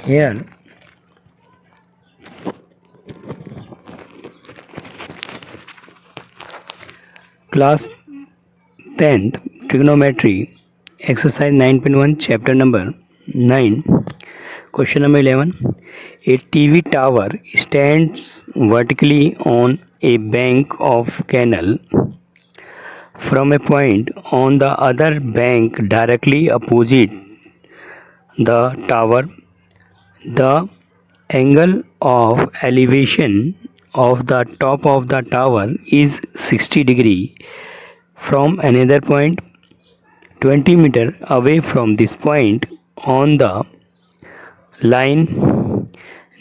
Here class 10th trigonometry exercise 9.1 chapter number 9 question number 11. A TV tower stands vertically on a bank of canal. From a point on the other bank directly opposite the tower, the angle of elevation of the top of the tower is 60 degree. From another point 20 meter away from this point on the line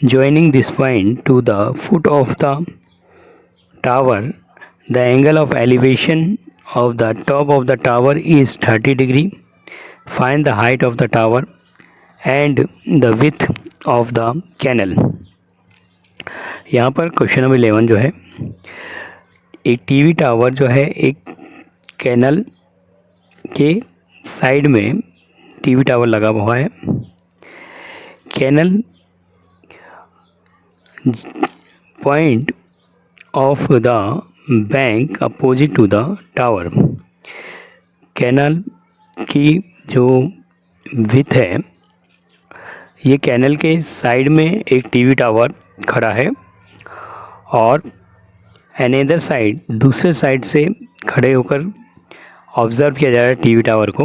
joining this point to the foot of the tower, the angle of elevation of the top of the tower is 30 degree. Find the height of the tower and the width of the canal. यहाँ पर question number 11 जो है, एक TV tower जो है एक canal के side में टीवी टावर लगा हुआ है. Canal point of the bank opposite to the tower. Canal की जो विड्थ है, ये कैनल के साइड में एक टीवी टावर खड़ा है और अनदर साइड दूसरे साइड से खड़े होकर ऑब्ज़र्व किया जा रहा है टीवी टावर को,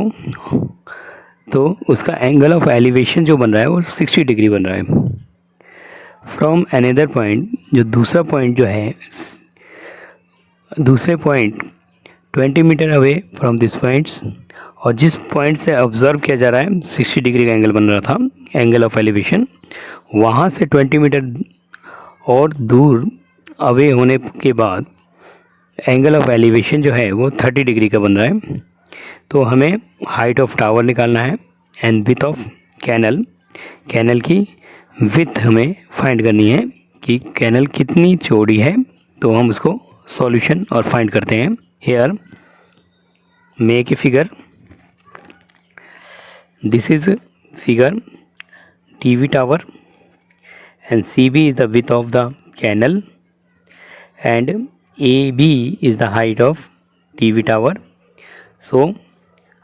तो उसका एंगल ऑफ एलिवेशन जो बन रहा है वो 60 डिग्री बन रहा है. फ्रॉम अनदर पॉइंट, जो दूसरा पॉइंट जो है, दूसरे point 20 metre away from this points, और जिस पॉइंट से ऑब्ज़र्व किया जा रहा है 60 डिग्री का एंगल बन रहा था, एंगल ऑफ एलिवेशन, वहाँ से 20 मीटर और दूर अवे होने के बाद एंगल ऑफ एलिवेशन जो है वो 30 डिग्री का बन रहा है. तो हमें हाइट ऑफ टावर निकालना है and width of canal. Canal की विथ हमें फाइंड करनी है कि कैनल कितनी चौड़ी है, तो हम उसको सॉल्यूशन और फाइंड करते हैं. Hair make a figure. This is figure TV tower and CB is the width of the canal and AB is the height of TV tower. So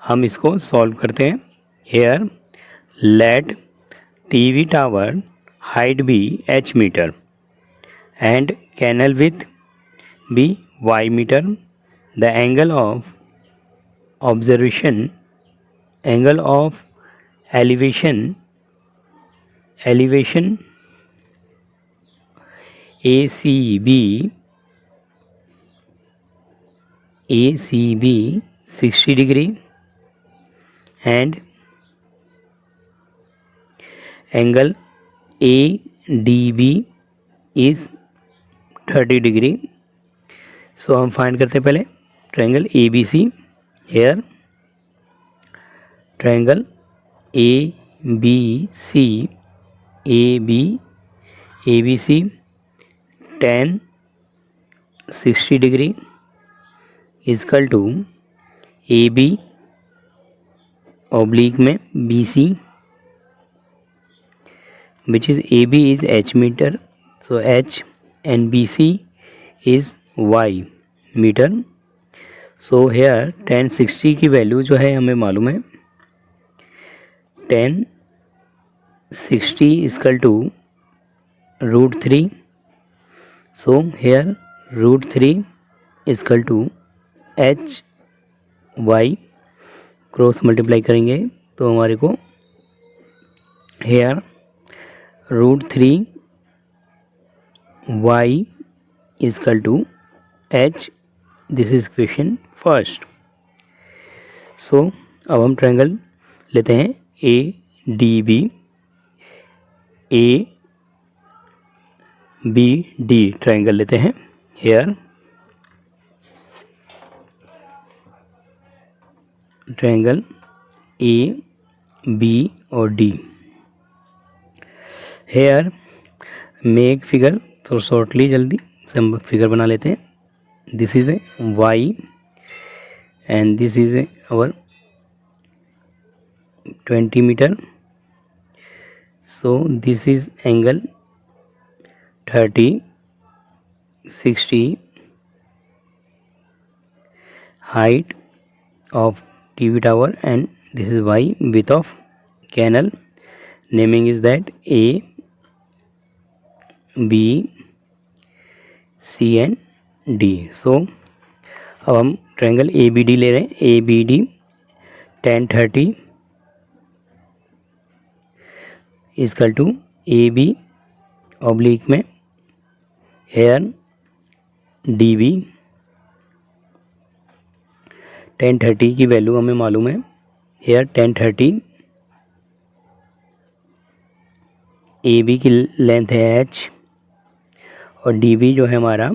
हम इसको सॉल्व करते हैं. Here let TV tower height be h meter and canal width be y meter. The angle of observation, angle of elevation ACB 60 degree and angle ADB is 30 degree. So हम find करते हैं पहले triangle ABC. Here triangle ABC tan 60 degree is equal to AB oblique में BC, which is AB is h meter, so h and BC is y meter. So here tan 60 की value जो है हमें मालूम है, tan 60 is equal to √3. So here √3 is equal to h y, cross multiply करेंगे तो हमारे को here √3 y is equal to h. This is question first. So अब हम ट्रायंगल लेते हैं ADB, ABD ट्रायंगल लेते हैं. हेयर ट्रायंगल AB और D. Here make figure. तो शॉर्टली जल्दी से हम फिगर बना लेते हैं. This is a Y and this is a our 20 metre. So this is angle 30, 60, height of TV tower, and this is Y, width of canal. Naming is that A, B, C and D. So अब हम triangle A B D ले रहे हैं. A B D 1030 is equal to A B oblique में here D B. 1030 की value हमें मालूम है. हेयर 1030 ए बी की लेंथ है एच और डी बी जो है हमारा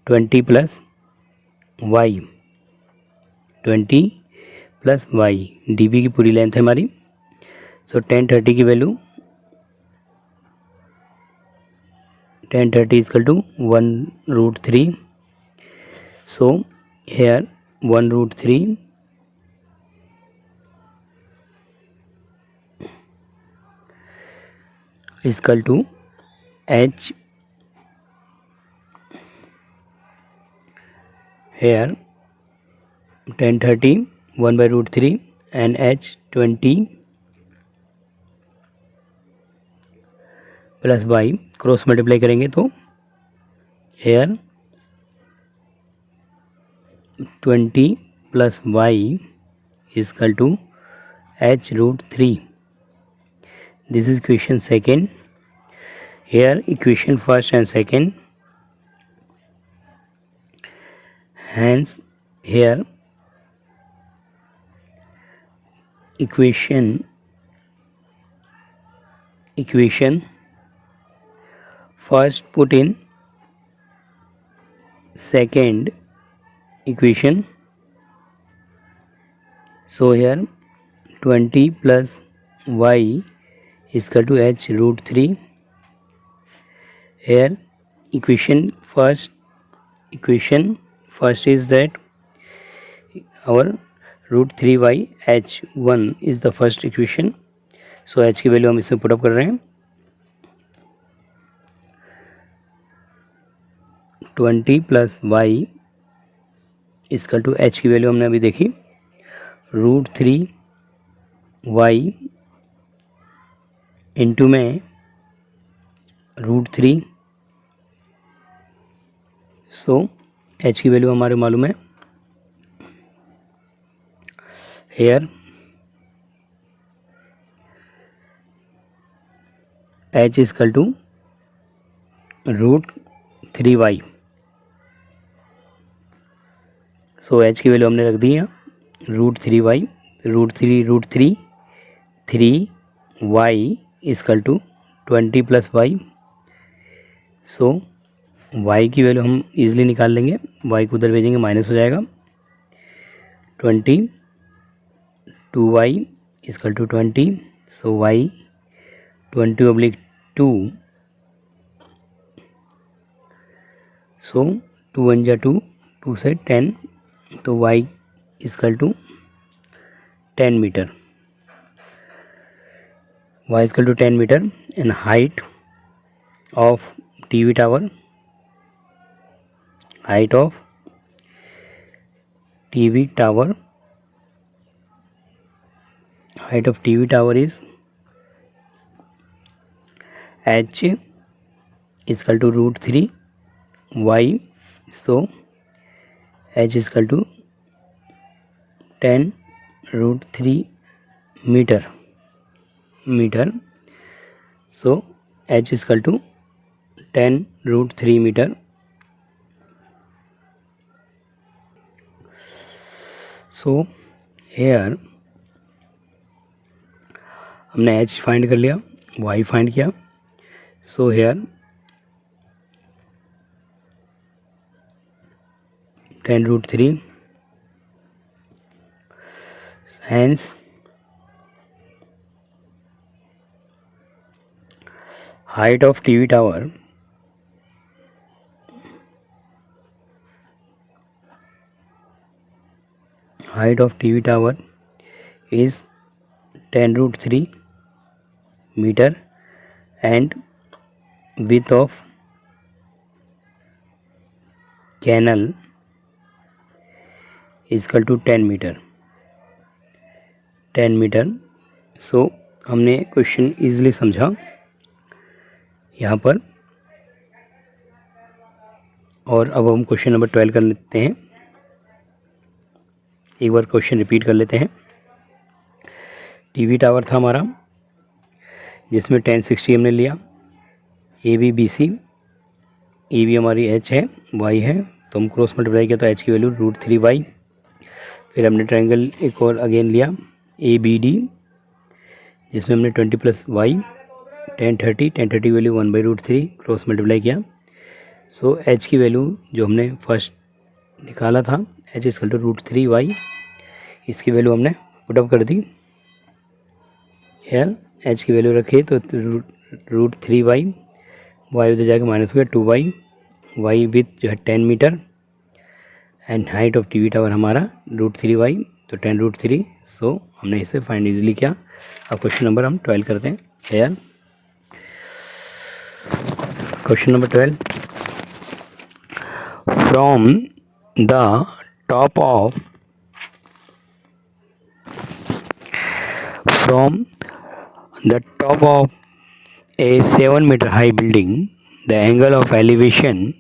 20 plus Y. 20 plus Y D B की पूरी लेंथ है हमारी. सो 1030 की value 1030 is equal to 1√3. So here 1√3 equal to H here 1030 1/√3 and h 20 plus Y. Cross multiply करेंगे तो here 20 plus Y equal to h√3. This is equation second. Here equation first and second. Hence here equation first put in second equation. So here 20 plus y is equal to h√3. Here equation first is that our √3y h1 is the first equation. So h की value हम इसमें put up कर रहे हैं. 20 plus Y equal to h की value हमने अभी देखी √3y इंटू में √3. सो h की वैल्यू हमारे मालूम है. Here h is equal to √3y. So h की वैल्यू हमने रख दी है √3y. √3 3y is equal to 20 plus y. So y की वैल्यू हम इजीली निकाल लेंगे. y को उधर भेजेंगे माइनस हो जाएगा. 20 2y is equal to 20. So y 20/2. So 2 1 जा 2 2 से 10. तो y is equal to 10 metre. y is equal to 10 metre. And height of TV tower height of TV tower is h is equal to √3 y. So h is equal to 10 √3 meter. So h is equal to 10 √3 meter. So here हमने h find कर लिया, y find किया. So here 10√3. hence height of TV tower is 10√3 meter. and width of canal is equal to 10 metre 10 metre. So हमने question easily समझा यहाँ पर। और अब हम क्वेश्चन नंबर 12 कर लेते हैं। एक बार क्वेश्चन रिपीट कर लेते हैं। टीवी टावर था हमारा जिसमें 1060 हमने लिया, A B B C, A B हमारी एच है, वाई है, तो हम क्रॉस मल्टीप्लाई किया तो एच की वैल्यू √3y। फिर हमने ट्रायंगल एक और अगेन लिया ए बी डी जिसमें हमने 20 + y 1030 वैल्यू 1/√3 क्रॉस मल्टीप्लाई किया। सो एच की वैल्यू जो हमने फर्स्ट निकाला था एच इज टू √3y, इसकी वैल्यू हमने पुटअप कर दी। यार एच की वैल्यू रखी तो √3y, वाई उधर जाकर माइनस हो गया 2y, वाई विथ जो है 10 metre and height of TV tower हमारा √3y, तो 10√3। सो हमने इसे फाइंड इजीली किया। अब क्वेश्चन नंबर हम 12 करते हैं। यार question number 12, from the top of a 7-meter high building, the angle of elevation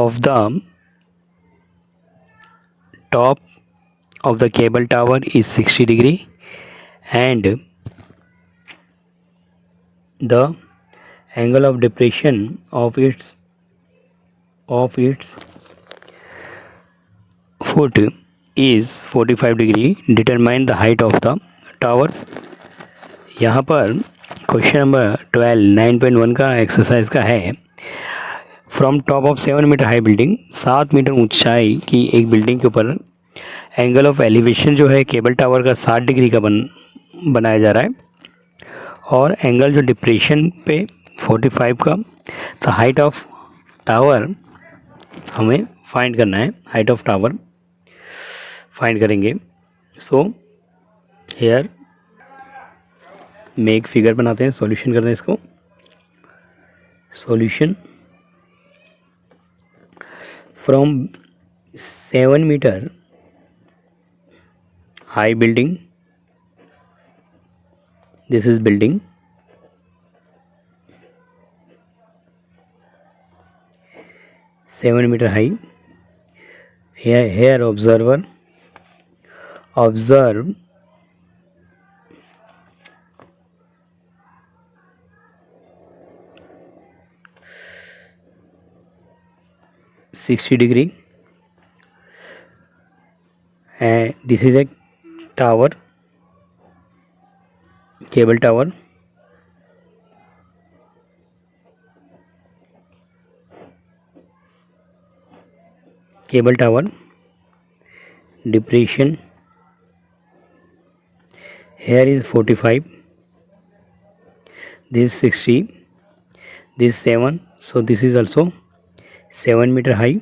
of the top of the cable tower is 60 degree and the angle of depression of its foot is 45 degree. Determine the height of the tower. यहाँ पर question number 12 9.1 का exercise का है। From top of 7 metre high building, 7 metre ऊंचाई की एक building के ऊपर एंगल ऑफ एलिवेशन जो है केबल टावर का 60 डिग्री का बनाया जा रहा है और एंगल जो डिप्रेशन पे 45 का। तो हाइट ऑफ टावर हमें फाइंड करना है, हाइट ऑफ टावर फाइंड करेंगे। सो हेयर में एक फिगर बनाते हैं, सॉल्यूशन करते हैं इसको। Solution from 7 metre high building, this is building, 7 metre high. here observe 60 degree and this is a tower, cable tower. Cable tower depression here is 45, this is 60, this 7, so this is also 7 meter high.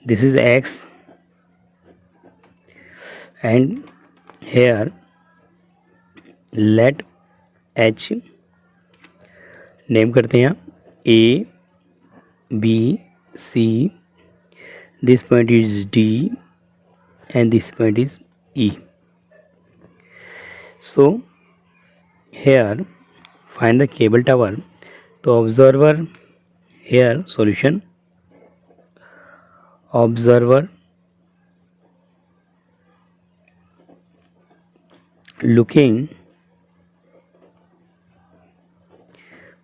This is x and here let h name करते हैं a b c, this point is d and this point is e. So here find the cable tower. तो observer here solution, observer looking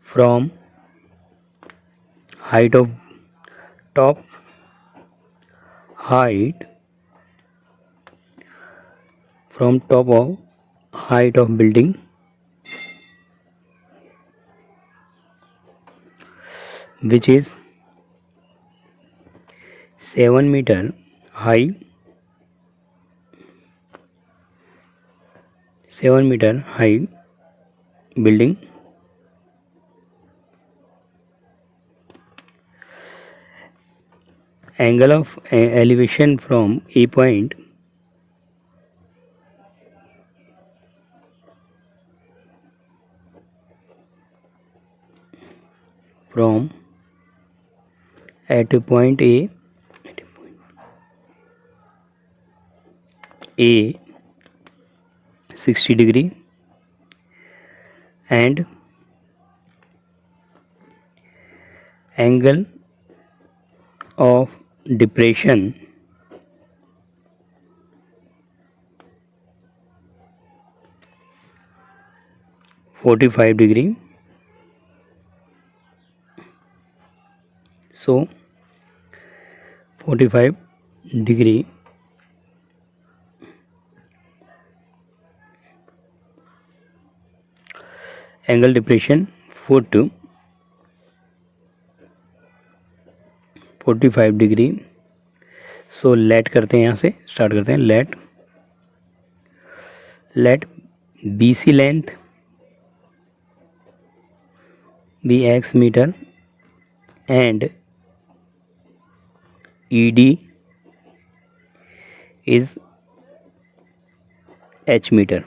from height of top, height from top of height of building, which is 7 meter high, 7 meter high building. Angle of elevation from A point from at point A 60 degree and angle of depression 45 degree. So 45 degree angle depression foot 45 degree. So let करते हैं, यहाँ से start करते हैं. Let B C length be X metre and E D is H metre.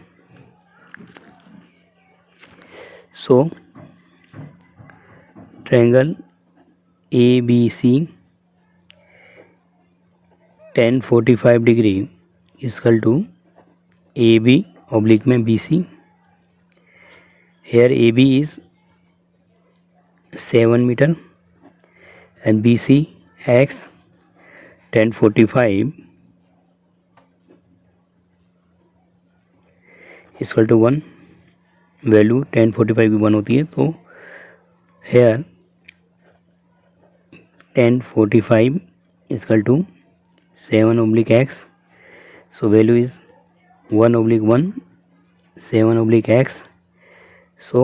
So triangle A B C tan 45 degree is equal to A B oblique में B C. Here A B is 7 metre and B C X tan 45 is equal to 1. Value tan 45 की 1 होती है. तो here tan 45 is equal to 7 oblique x. So value is 1 oblique 1 7 oblique x. So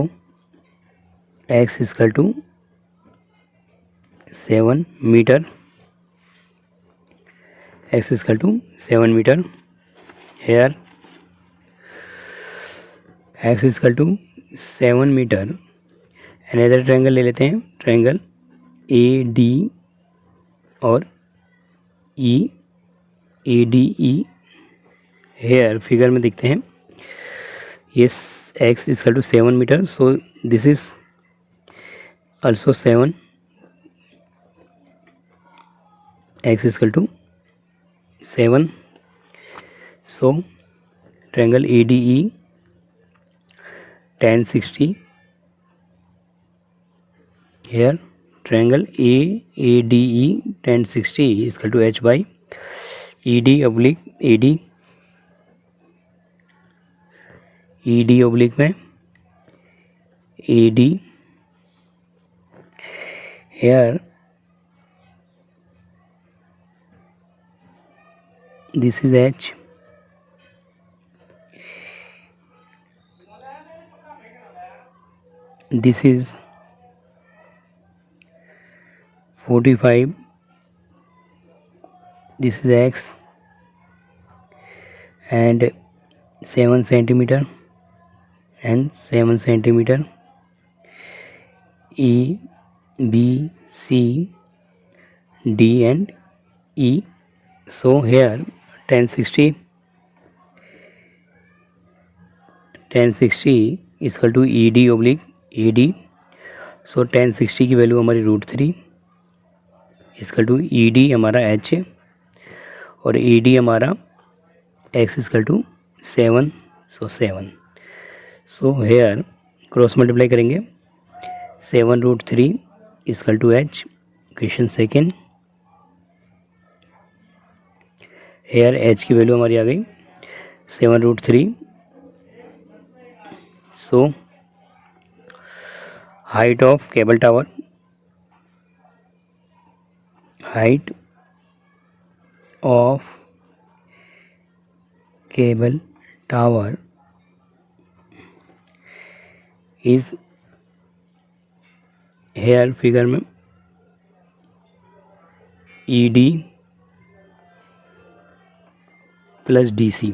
x is equal to 7 meter. X is equal to 7 meter. Here x is equal to 7 meter. Another triangle ले लेते हैं. Triangle A D और E A D E. Here figure में देखते हैं. Yes X is equal to 7 metre. So this is also 7. X is equal to 7. So triangle ADE tan 60. Here triangle AADE tan 60 is equal to H by ED oblique AD. ED oblique में AD. Here this is H. This is 45. This is X and 7 centimeter and 7 centimeter. E, B, C, D and E. So here tan 60 is equal to ED oblique AD. So tan 60 की value हमारी √3 is equal to ED हमारा H है और AD हमारा X is equal to 7. So 7. So here cross multiply करेंगे. 7√3 is equal to H. Question second. Here H की value हमारी आ गई 7√3. So height of cable tower, height of cable tower is here figure में ED plus DC.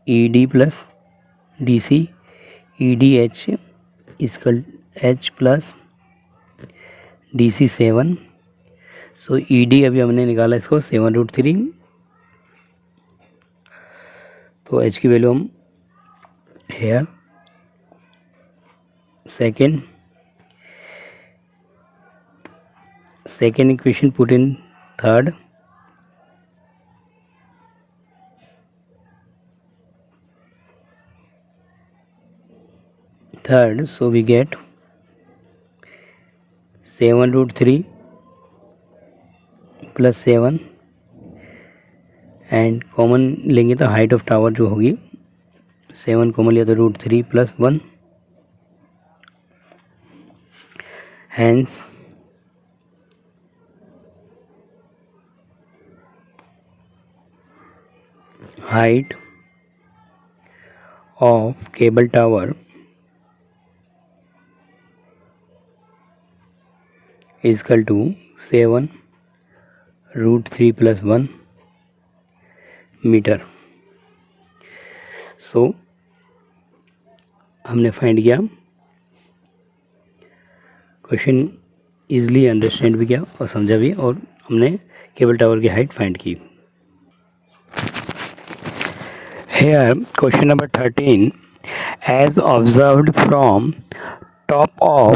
ED plus DC. EDH is equal H plus DC 7. So ED अभी हमने निकाला इसको 7√3. तो H की वैल्यू हम hair second equation put in third, so we get 7 root 3 plus 7 and common लेंगे तो हाइट ऑफ टावर जो होगी 7 कॉमन लिया तो root 3 plus 1, hence height of cable tower is equal to 7 root 3 plus 1 metre. So हमने find किया, question easily understand भी किया और समझा भी, और हमने केबल टावर की हाइट फाइंड की. Here question number 13, as observed from top of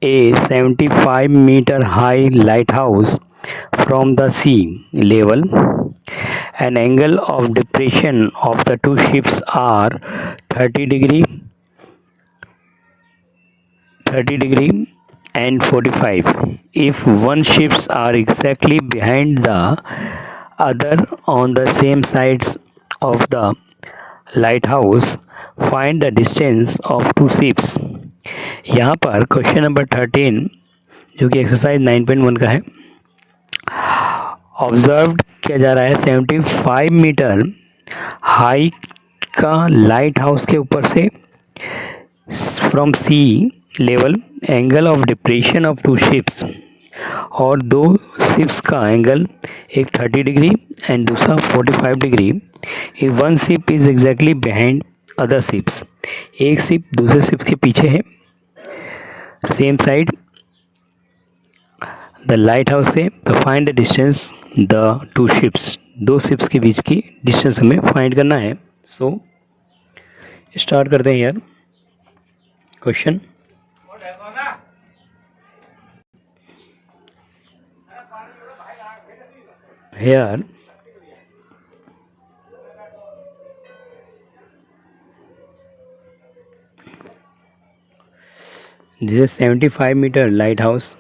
a 75-meter high lighthouse from the sea level, an angle of depression of the two ships are 30 degree and 45. If one ships are exactly behind the other on the same sides of the lighthouse, find the distance of two ships. यहाँ पर question number 13 जो कि exercise 9.1 का है, observe किया जा रहा है 75 मीटर हाई का लाइट हाउस के ऊपर से from sea level, angle of depression of two ships, और दो शिप्स का एंगल एक 30 डिग्री एंड दूसरा 45 degree. If one ship is exactly behind other ships, एक शिप दूसरे शिप के पीछे है same side the light house से, तो find the distance the two ships, दो शिप्स के बीच की डिस्टेंस हमें फाइंड करना है. सो स्टार्ट करते हैं यार question. Here this is 75-meter lighthouse,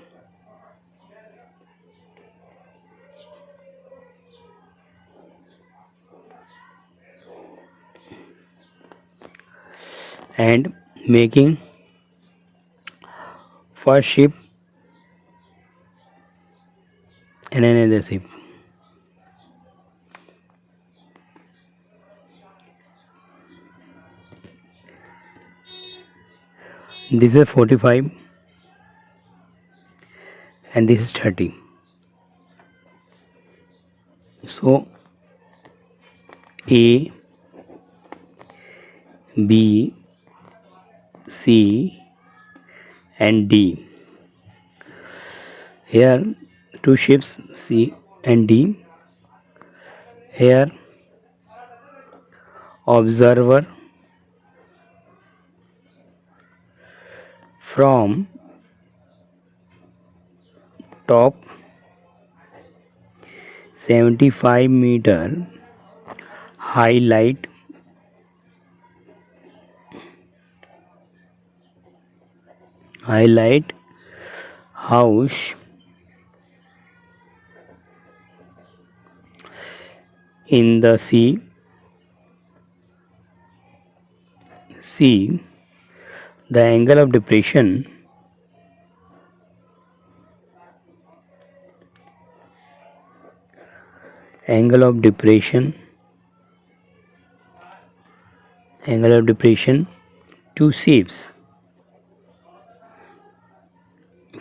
and making first ship and another ship. This is 45 and this is 30. So A, B, C and D. Here two ships C and D. Here observer from top 75-meter highlight house in the sea. See the angle of depression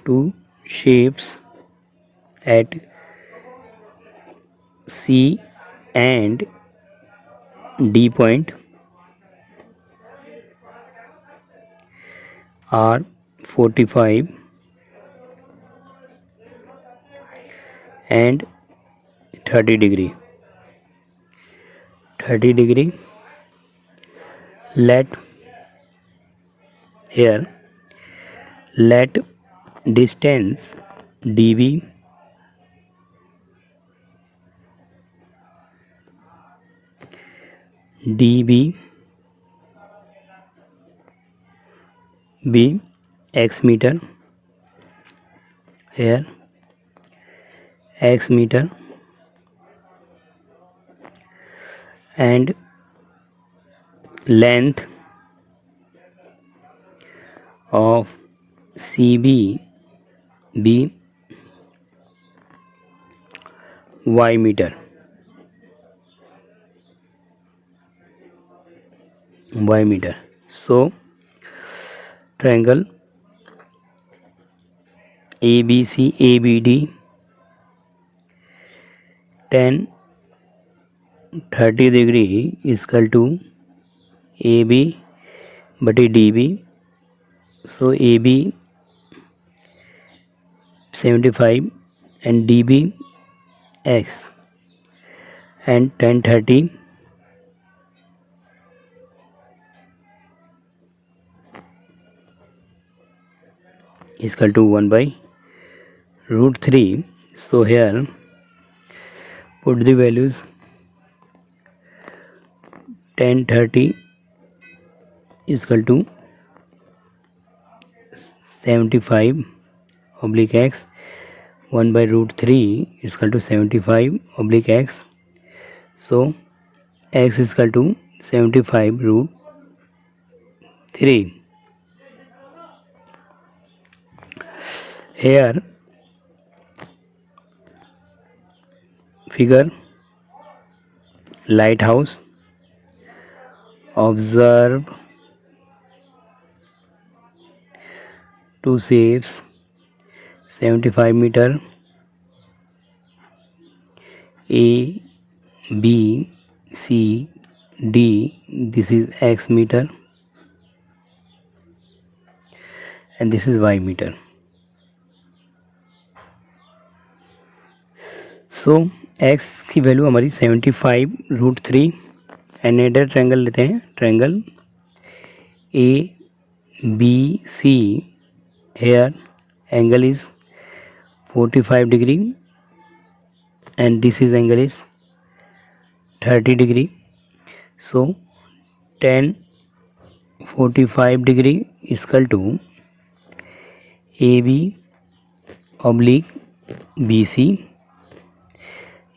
two ships at C and D point are 45 and 30 degree. Let here let distance dv db be x meter. Here x meter and length of CB be y meter. So triangle ABC ABD tan 30 degree is equal to AB बटे DB. So AB 75 and DB x and tan 30 is equal to 1 by root 3. So here put the values. Tan 30 is equal to 75 oblique x. 1 by root 3 is equal to 75 oblique x. So x is equal to 75 root 3. Here figure lighthouse. Observe two shapes 75 meter A B C D. This is x meter and this is y meter. So x की value हमारी 75 root 3. Another triangle लेते हैं. Triangle A B C. Here angle is 45 degree and this is angle is 30 degree. So tan 45 degree is equal to AB oblique BC.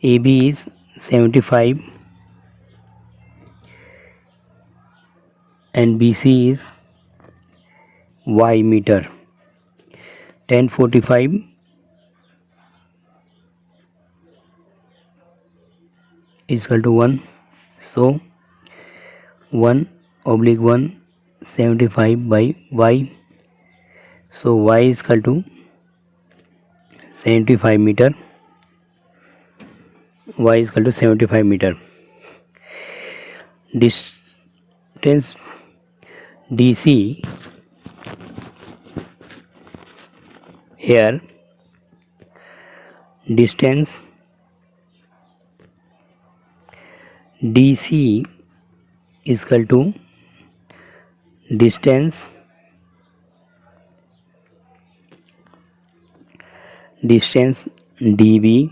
AB is 75 and BC is y meter. Tan 45 is equal to 1. So 1 oblique 1 75 by y. So y is equal to 75 meter. Y is equal to 75 meter. Distance DC here. Distance DC is equal to distance DB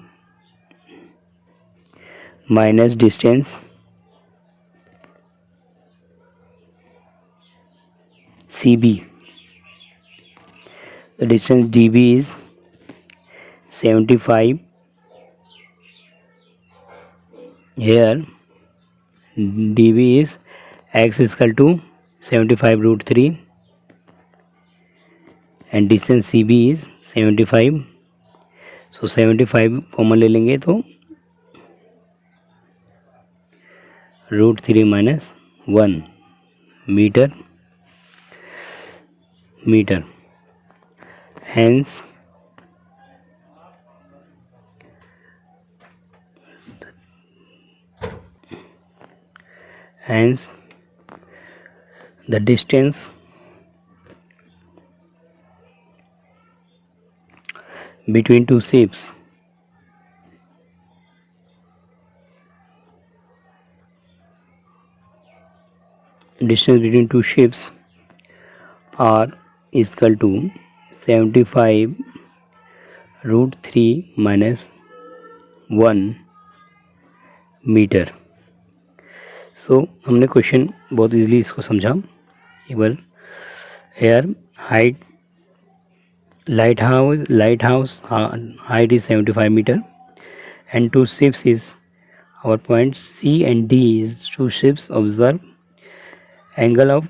minus distance CB. The distance DB is 75. Here DB is x is equal to 75 root 3 and distance CB is 75. So 75 common ले लेंगे तो root 3 minus 1 metre. Hence the distance between two ships are is equal to 75 root 3 minus 1 metre. So हमने question बहुत easily इसको समझा। एक बार here height lighthouse height is 75 meter and two ships is our point C and D is two ships. Observe angle of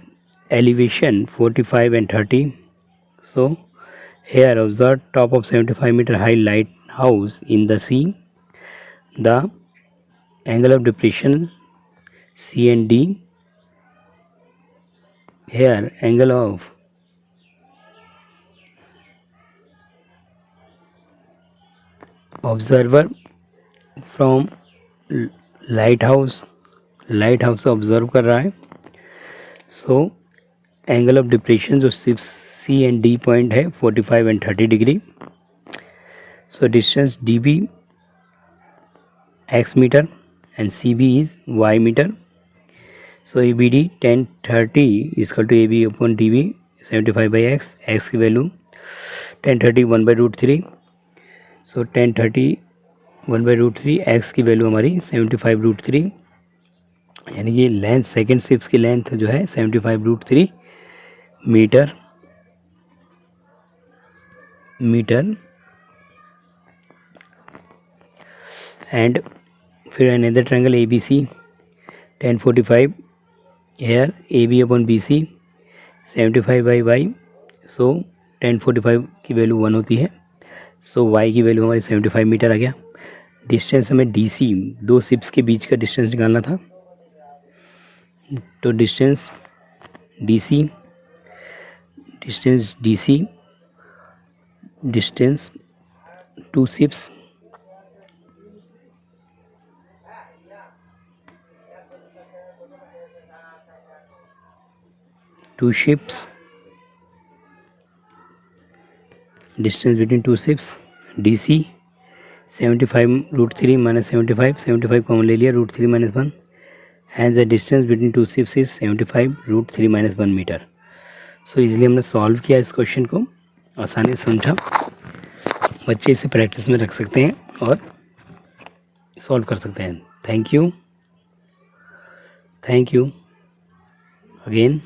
elevation 45 and 30. So here observe top of 75-meter high lighthouse in the sea. The angle of depression C and D. Here angle of observer from light house से observe कर रहा है। So angle of depression जो सिर्फ सी and D point है 45 and 30 degree. So distance D B X metre and C B is Y metre. So A B D 1030 is equal to A B upon D B 75 by X की value 1030 1/√3। सो 1030 1/√3 X की value हमारी 75√3, यानी कि length second ships की length जो है 75√3 metre. And फिर another triangle A B C 1045 here A B upon B C 75 by Y. So 1045 की वैल्यू 1 होती है। सो वाई की वैल्यू हमारी 75 मीटर आ गया। डिस्टेंस हमें डी सी दो शिप्स के बीच का डिस्टेंस निकालना था। तो distance D C distance two ships distance between two ships D C 75√3 minus 75 common ले लिया √3 minus 1 and the distance between two ships is 75√3 minus 1 metre. So easily हमने सॉल्व किया इस क्वेश्चन को, आसानी से समझा। बच्चे इसे प्रैक्टिस में रख सकते हैं और सॉल्व कर सकते हैं। Thank you again.